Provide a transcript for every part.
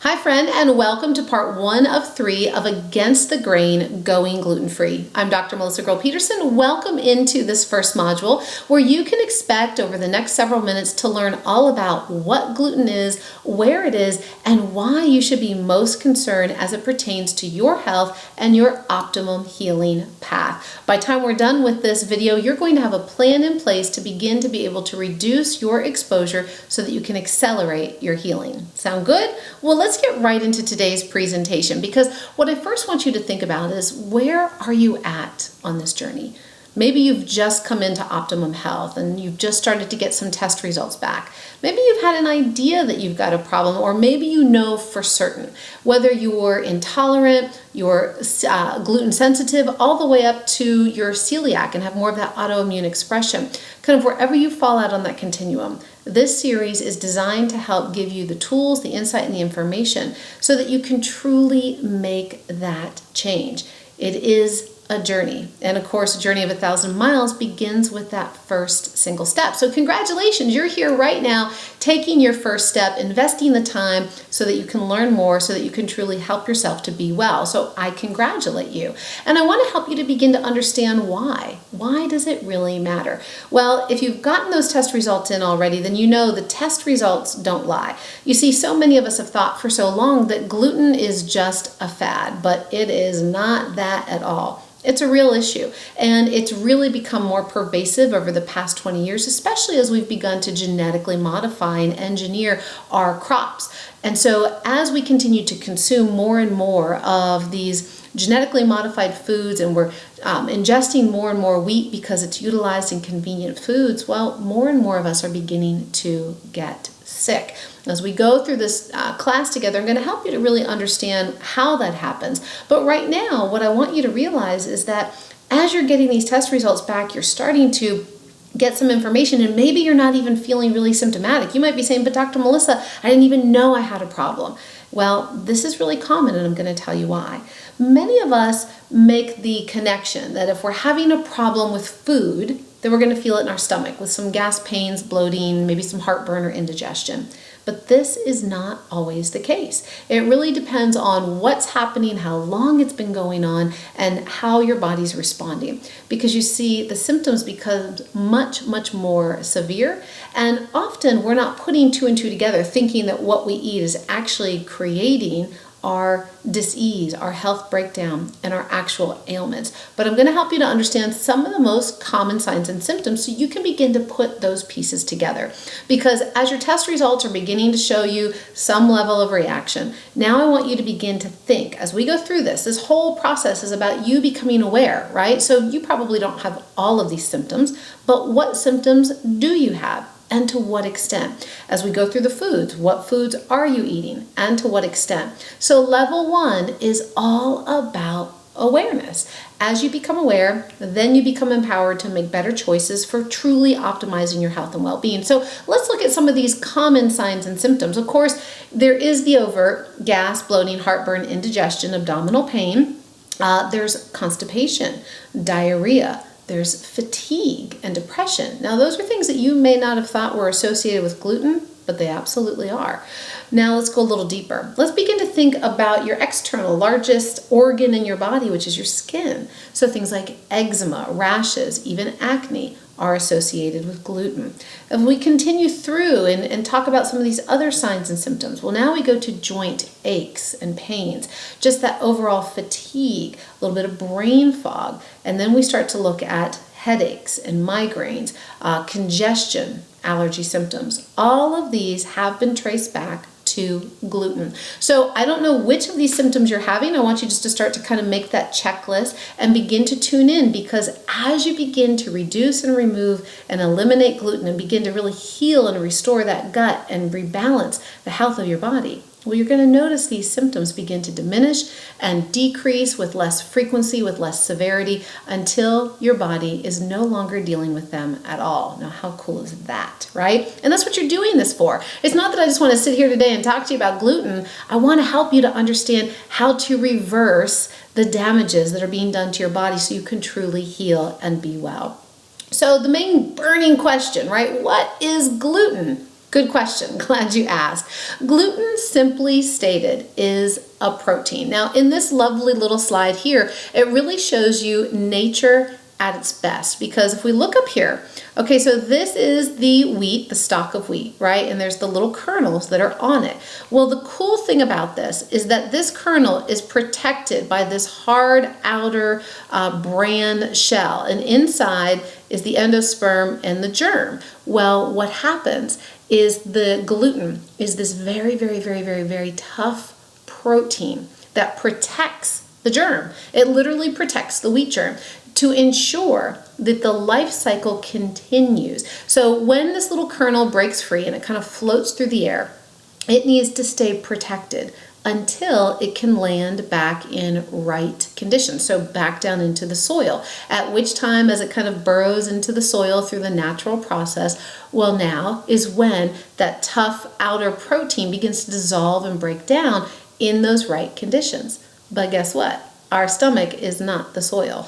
Hi friend, and welcome to part 1 of 3 of Against the Grain, Going Gluten-Free. I'm Dr. Melissa Peterson. Welcome into this first module where you can expect over the next several minutes to learn all about what gluten is, where it is, and why you should be most concerned as it pertains to your health and your optimum healing path. By the time we're done with this video, you're going to have a plan in place to begin to be able to reduce your exposure so that you can accelerate your healing. Sound good? Well, let's get right into today's presentation, because what I first want you to think about is, where are you at on this journey? Maybe you've just come into Optimum Health and you've just started to get some test results back. Maybe you've had an idea that you've got a problem, or maybe you know for certain, whether you're intolerant, you're gluten sensitive, all the way up to your celiac and have more of that autoimmune expression. Kind of wherever you fall out on that continuum. This series is designed to help give you the tools, the insight, and the information so that you can truly make that change. It is a journey. And of course, a journey of 1,000 miles begins with that first single step. So congratulations, you're here right now, taking your first step, investing the time so that you can learn more, so that you can truly help yourself to be well. So I congratulate you. And I want to help you to begin to understand why. Why does it really matter? Well, if you've gotten those test results in already, then you know the test results don't lie. You see, so many of us have thought for so long that gluten is just a fad, but it is not that at all. It's a real issue, and it's really become more pervasive over the past 20 years, especially as we've begun to genetically modify and engineer our crops. And so as we continue to consume more and more of these genetically modified foods, and we're ingesting more and more wheat because it's utilized in convenient foods, well, more and more of us are beginning to get sick. As we go through this class together, I'm going to help you to really understand how that happens. But right now, what I want you to realize is that as you're getting these test results back, you're starting to get some information, and maybe you're not even feeling really symptomatic. You might be saying, but Dr. Melissa, I didn't even know I had a problem. Well, this is really common, and I'm going to tell you why. Many of us make the connection that if we're having a problem with food, then we're going to feel it in our stomach with some gas, pains, bloating, maybe some heartburn or indigestion. But this is not always the case. It really depends on what's happening, how long it's been going on, and how your body's responding. Because you see, the symptoms become much, much more severe, and often we're not putting 2 and 2 together, thinking that what we eat is actually creating our dis-ease, our health breakdown, and our actual ailments. But I'm going to help you to understand some of the most common signs and symptoms so you can begin to put those pieces together. Because as your test results are beginning to show you some level of reaction, now I want you to begin to think, as we go through this whole process is about you becoming aware, right? So you probably don't have all of these symptoms, but what symptoms do you have? And to what extent? As we go through the foods, what foods are you eating and to what extent? So level 1 is all about awareness. As you become aware, then you become empowered to make better choices for truly optimizing your health and well-being. So let's look at some of these common signs and symptoms. Of course, there is the overt gas, bloating, heartburn, indigestion, abdominal pain. There's constipation, diarrhea. There's fatigue and depression. Now, those are things that you may not have thought were associated with gluten, but they absolutely are. Now, let's go a little deeper. Let's begin to think about your external, largest organ in your body, which is your skin. So things like eczema, rashes, even acne are associated with gluten. If we continue through and talk about some of these other signs and symptoms, well, now we go to joint aches and pains, just that overall fatigue, a little bit of brain fog, and then we start to look at headaches and migraines, congestion, allergy symptoms. All of these have been traced back to gluten. So I don't know which of these symptoms you're having. I want you just to start to kind of make that checklist and begin to tune in, because as you begin to reduce and remove and eliminate gluten and begin to really heal and restore that gut and rebalance the health of your body, well, you're going to notice these symptoms begin to diminish and decrease with less frequency, with less severity, until your body is no longer dealing with them at all. Now, how cool is that, right? And that's what you're doing this for. It's not that I just want to sit here today and talk to you about gluten. I want to help you to understand how to reverse the damages that are being done to your body so you can truly heal and be well. So the main burning question, right? What is gluten? Good question. Glad you asked. Gluten, simply stated, is a protein. Now, in this lovely little slide here, it really shows you nature at its best, because if we look up here, okay, so this is the wheat, the stalk of wheat, right? And there's the little kernels that are on it. Well, the cool thing about this is that this kernel is protected by this hard outer bran shell, and inside is the endosperm and the germ. Well, what happens is the gluten is this very, very, very, very, very tough protein that protects the germ. It literally protects the wheat germ to ensure that the life cycle continues. So when this little kernel breaks free and it kind of floats through the air, it needs to stay protected until it can land back in right conditions, so back down into the soil, at which time, as it kind of burrows into the soil through the natural process, well, now is when that tough outer protein begins to dissolve and break down in those right conditions. But guess what? Our stomach is not the soil.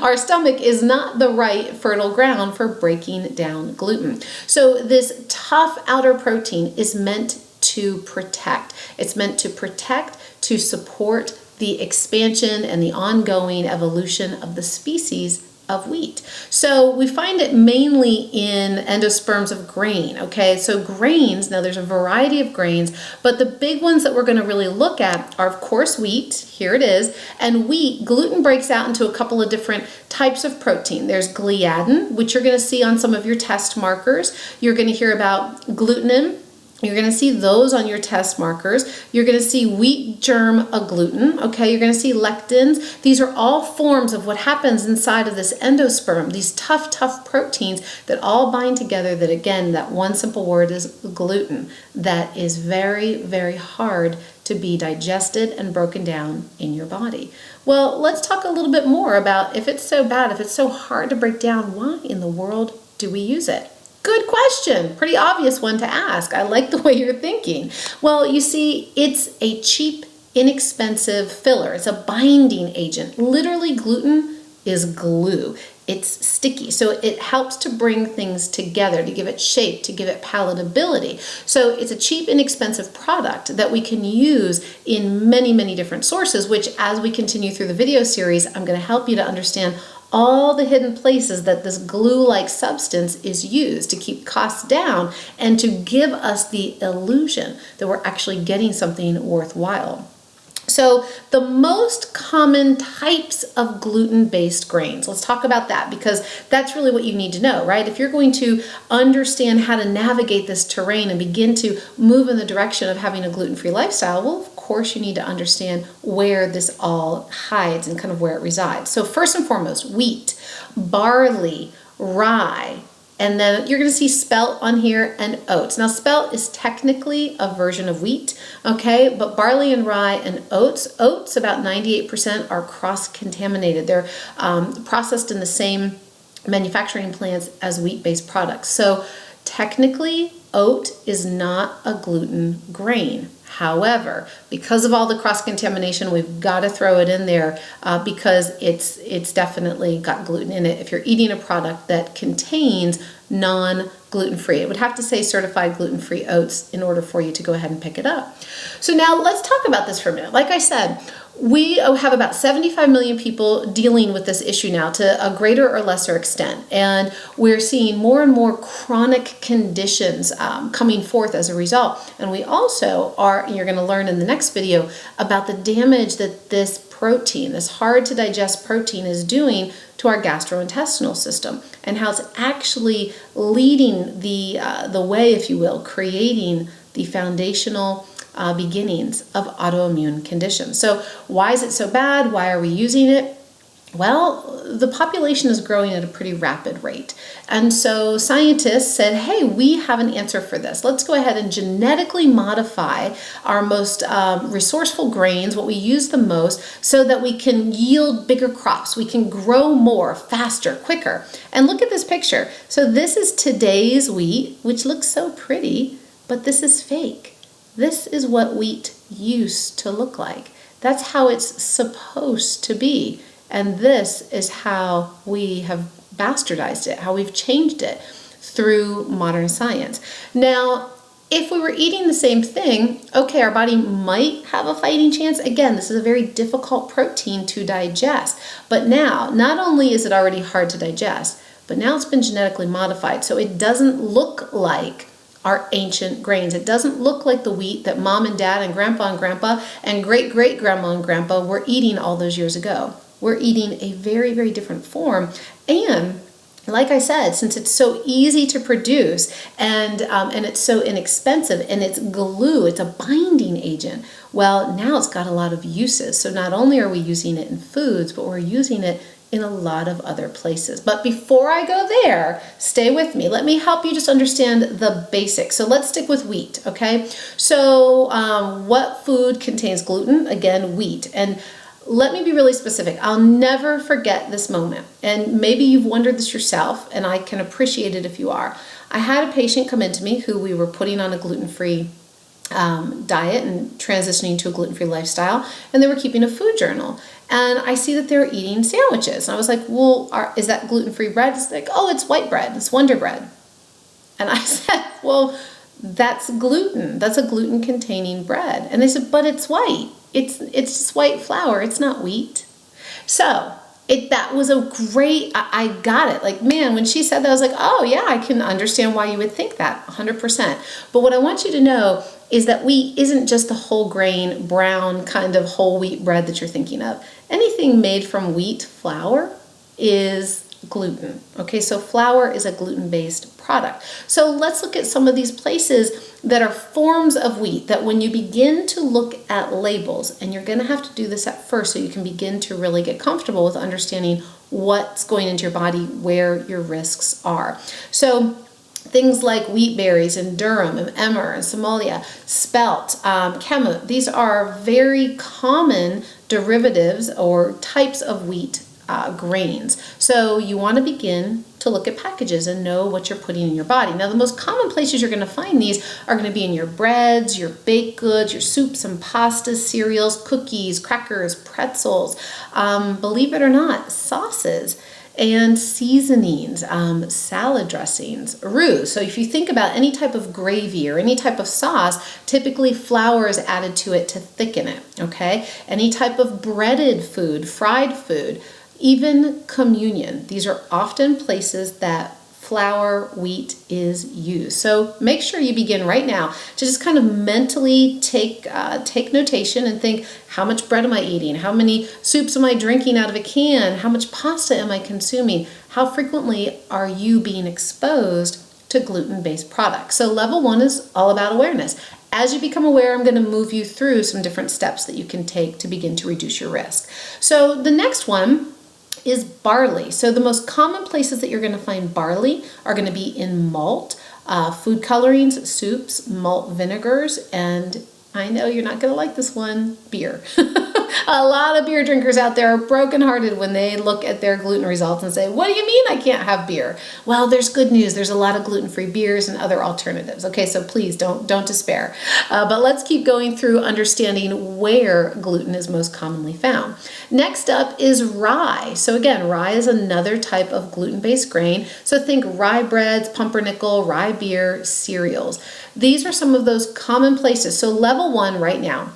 Our stomach is not the right fertile ground for breaking down gluten. So this tough outer protein is meant to protect. It's meant to protect, to support the expansion and the ongoing evolution of the species of wheat. So we find it mainly in endosperms of grain, okay? So grains, now there's a variety of grains, but the big ones that we're gonna really look at are, of course, wheat, here it is, and wheat, gluten breaks out into a couple of different types of protein. There's gliadin, which you're gonna see on some of your test markers. You're gonna hear about glutenin. You're going to see those on your test markers. You're going to see wheat germ agglutinin, okay? You're going to see lectins. These are all forms of what happens inside of this endosperm, these tough, tough proteins that all bind together, that again, that one simple word is gluten, that is very, very hard to be digested and broken down in your body. Well, let's talk a little bit more about, if it's so bad, if it's so hard to break down, why in the world do we use it? Good question. Pretty obvious one to ask. I like the way you're thinking. Well, you see, it's a cheap, inexpensive filler. It's a binding agent. Literally, gluten is glue. It's sticky, so it helps to bring things together, to give it shape, to give it palatability. So it's a cheap, inexpensive product that we can use in many, many different sources, which as we continue through the video series, I'm going to help you to understand all the hidden places that this glue-like substance is used to keep costs down and to give us the illusion that we're actually getting something worthwhile. So the most common types of gluten-based grains, let's talk about that, because that's really what you need to know, right? If you're going to understand how to navigate this terrain and begin to move in the direction of having a gluten-free lifestyle, well, of course you need to understand where this all hides and kind of where it resides. So first and foremost, wheat, barley, rye, and then you're going to see spelt on here, and oats. Now spelt is technically a version of wheat, okay? But barley and rye and oats, about 98% are cross-contaminated. They're processed in the same manufacturing plants as wheat-based products. So technically, oat is not a gluten grain. However, because of all the cross-contamination, we've got to throw it in there because it's definitely got gluten in it if you're eating a product that contains non-gluten-free. It would have to say certified gluten-free oats in order for you to go ahead and pick it up. So now let's talk about this for a minute. Like I said, we have about 75 million people dealing with this issue now to a greater or lesser extent. And we're seeing more and more chronic conditions coming forth as a result. And we also are, you're going to learn in the next video, about the damage that this protein, this hard to digest protein, is doing to our gastrointestinal system, and how it's actually leading the way, if you will, creating the foundational beginnings of autoimmune conditions. So why is it so bad? Why are we using it? Well, the population is growing at a pretty rapid rate. And so scientists said, hey, we have an answer for this. Let's go ahead and genetically modify our most resourceful grains, what we use the most, so that we can yield bigger crops. We can grow more, faster, quicker. And look at this picture. So this is today's wheat, which looks so pretty, but this is fake. This is what wheat used to look like. That's how it's supposed to be. And this is how we have bastardized it, how we've changed it. through modern science. Now, if we were eating the same thing, okay, our body might have a fighting chance. Again, this is a very difficult protein to digest. But now, not only is it already hard to digest, but now it's been genetically modified. So it doesn't look like our ancient grains. It doesn't look like the wheat that mom and dad and grandpa and great-great-grandma and grandpa were eating all those years ago. We're eating a very, very different form. And like I said, since it's so easy to produce and it's so inexpensive and it's glue, it's a binding agent, well, now it's got a lot of uses. So not only are we using it in foods, but we're using it in a lot of other places. But before I go there, stay with me. Let me help you just understand the basics. So let's stick with wheat, okay? So what food contains gluten? Again, wheat. And let me be really specific. I'll never forget this moment. And maybe you've wondered this yourself, and I can appreciate it if you are. I had a patient come into me who we were putting on a gluten-free diet and transitioning to a gluten-free lifestyle, and they were keeping a food journal. And I see that they were eating sandwiches. And I was like, well, is that gluten-free bread? It's like, oh, it's white bread. It's Wonder Bread. And I said, well, that's gluten. That's a gluten-containing bread. And they said, but it's white. It's just white flour. It's not wheat. So that was a great, I got it. Like, man, when she said that, I was like, oh yeah, I can understand why you would think that 100%. But what I want you to know is that wheat isn't just the whole grain, brown kind of whole wheat bread that you're thinking of. Anything made from wheat flour is gluten. Okay, so flour is a gluten-based product. So let's look at some of these places that are forms of wheat that when you begin to look at labels, and you're going to have to do this at first so you can begin to really get comfortable with understanding what's going into your body, where your risks are. So things like wheat berries and durum and emmer and semolia, spelt, kamut, these are very common derivatives or types of wheat grains. So you want to begin to look at packages and know what you're putting in your body. Now, the most common places you're going to find these are going to be in your breads, your baked goods, your soups and pastas, cereals, cookies, crackers, pretzels, believe it or not, sauces and seasonings, salad dressings, roux. So if you think about any type of gravy or any type of sauce, typically flour is added to it to thicken it, okay? Any type of breaded food, fried food, even communion. These are often places that flour, wheat is used. So make sure you begin right now to just kind of mentally take notation and think, how much bread am I eating? How many soups am I drinking out of a can? How much pasta am I consuming? How frequently are you being exposed to gluten-based products? So level 1 is all about awareness. As you become aware, I'm going to move you through some different steps that you can take to begin to reduce your risk. So the next one is barley. So the most common places that you're going to find barley are going to be in malt, food colorings, soups, malt vinegars, and I know you're not going to like this one, beer. A lot of beer drinkers out there are brokenhearted when they look at their gluten results and say, what do you mean I can't have beer? Well, there's good news. There's a lot of gluten-free beers and other alternatives. Okay, so please don't despair. But let's keep going through understanding where gluten is most commonly found. Next up is rye. So again, rye is another type of gluten-based grain. So think rye breads, pumpernickel, rye beer, cereals. These are some of those common places. So level 1 right now,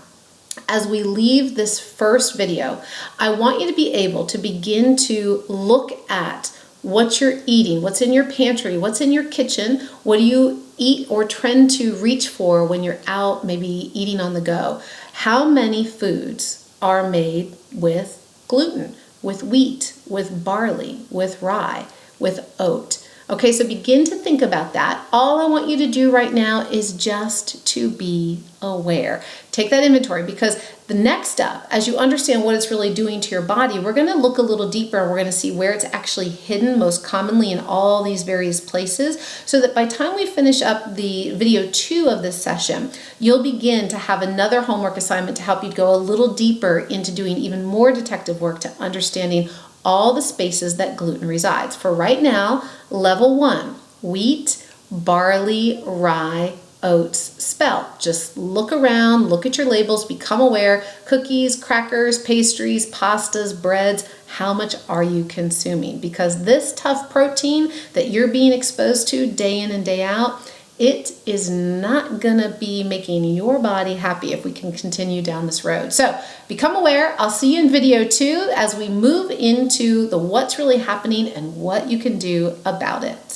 as we leave this first video, I want you to be able to begin to look at what you're eating, what's in your pantry, what's in your kitchen, what do you eat or trend to reach for when you're out maybe eating on the go. How many foods are made with gluten, with wheat, with barley, with rye, with oat? Okay, so begin to think about that. All I want you to do right now is just to be aware. Take that inventory, because the next step, as you understand what it's really doing to your body, we're going to look a little deeper and we're going to see where it's actually hidden most commonly in all these various places, so that by the time we finish up the video 2 of this session, you'll begin to have another homework assignment to help you go a little deeper into doing even more detective work to understanding all the spaces that gluten resides. For right now, level 1, wheat, barley, rye, oats, spelt. Just look around, look at your labels, become aware. Cookies, crackers, pastries, pastas, breads. how much are you consuming? Because this tough protein that you're being exposed to day in and day out, it is not gonna be making your body happy if we can continue down this road. So become aware. I'll see you in video 2 as we move into the what's really happening and what you can do about it.